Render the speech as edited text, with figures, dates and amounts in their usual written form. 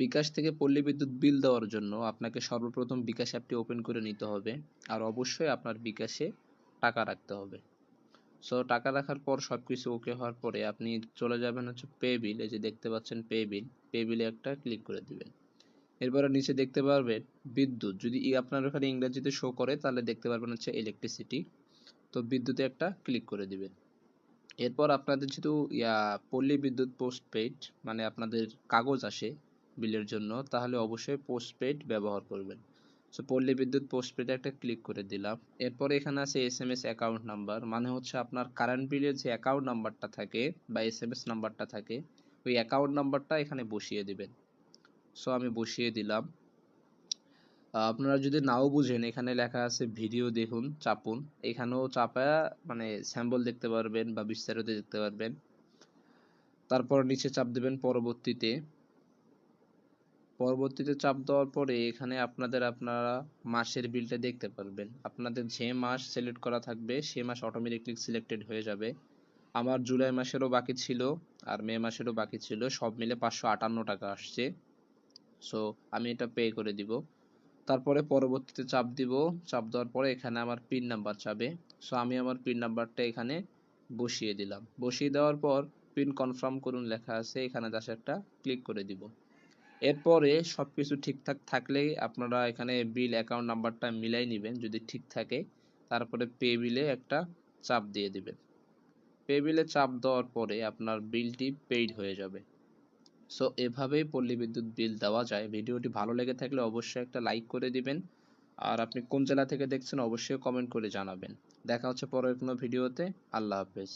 বিকাশ থেকে পল্লী বিদ্যুৎ বিল দেওয়ার জন্য আপনাকে সর্বপ্রথম বিকাশ অ্যাপটি ওপেন করে নিতে হবে, আর অবশ্যই আপনার বিকাশে টাকা রাখতে হবে। সো টাকা রাখার পর সবকিছু ওকে হওয়ার পরে আপনি চলে যাবেন হচ্ছে পে বিল, এই যে দেখতে পাচ্ছেন পে বিল, পে বিলে একটা ক্লিক করে দিবেন। এরপরে নিচে দেখতে পারবেন বিদ্যুৎ, যদি আপনার ওখানে ইংরেজিতে শো করে তাহলে দেখতে পারবেন হচ্ছে ইলেকট্রিসিটি, তো বিদ্যুতে একটা ক্লিক করে দিবেন। এরপর আপনাদের যেহেতু পল্লী বিদ্যুৎ পোস্টপেইড মানে আপনাদের কাগজ আসে বিলের জন্য, তাহলে অবশ্যই পোস্টপেইড ব্যবহার করবেন। সো পল্লী বিদ্যুৎ পোস্টপেইডে একটা ক্লিক করে দিলাম। এরপরে এখানে আছে এসএমএস অ্যাকাউন্ট নাম্বার, মানে হচ্ছে আপনার কারেন্ট বিলের যে অ্যাকাউন্ট নাম্বারটা থাকে বা এসএমএস নাম্বারটা থাকে, ওই অ্যাকাউন্ট নাম্বারটা এখানে বসিয়ে দিবেন। সো আমি বসিয়ে দিলাম। আপনারা যদি নাও বুঝেন, এখানে লেখা আছে ভিডিও দেখুন, চাপুন, এখানেও চাপায়া মানে স্যাম্পল দেখতে পারবেন বা বিস্তারিত দেখতে পারবেন। তারপর নিচে চাপ দেবেন পরবর্তীতে চাপ দেওয়ার পরে এখানে আপনারা মাসের বিলটা দেখতে পারবেন। আপনাদের যে মাস সিলেক্ট করা থাকবে সে মাস অটোমেটিকলি সিলেক্টেড হয়ে যাবে। আমার জুলাই মাসেরও বাকি ছিল আর মে মাসেরও বাকি ছিল, সব মিলে 558 টাকা আসছে। সো আমি এটা পে করে দিব। তারপরে পরবর্তীতে চাপ দিব। চাপ দেওয়ার পরে এখানে আমার পিন নাম্বার চাবে। সো আমি আমার পিন নাম্বারটা এখানে বসিয়ে দিলাম। বসিয়ে দেওয়ার পর পিন কনফার্ম করুন লেখা আছে, এখানে জাস্ট একটা ক্লিক করে দিব। এরপরে সবকিছু ঠিকঠাক থাকলেই আপনারা এখানে বিল অ্যাকাউন্ট নাম্বারটা মিলাই নেবেন, যদি ঠিক থাকে তারপরে পে বিলে একটা চাপ দিয়ে দিবেন। পে বিলে চাপ দেওয়ার পরে আপনার বিলটি পেইড হয়ে যাবে। সো এভাবেই পল্লী বিদ্যুৎ বিল দেওয়া যায়। ভিডিওটি ভালো লেগে থাকলে অবশ্যই একটা লাইক করে দিবেন, আর আপনি কোন জেলা থেকে দেখছেন অবশ্যই কমেন্ট করে জানাবেন। দেখা হচ্ছে পরের কোনো ভিডিওতে। আল্লাহ হাফেজ।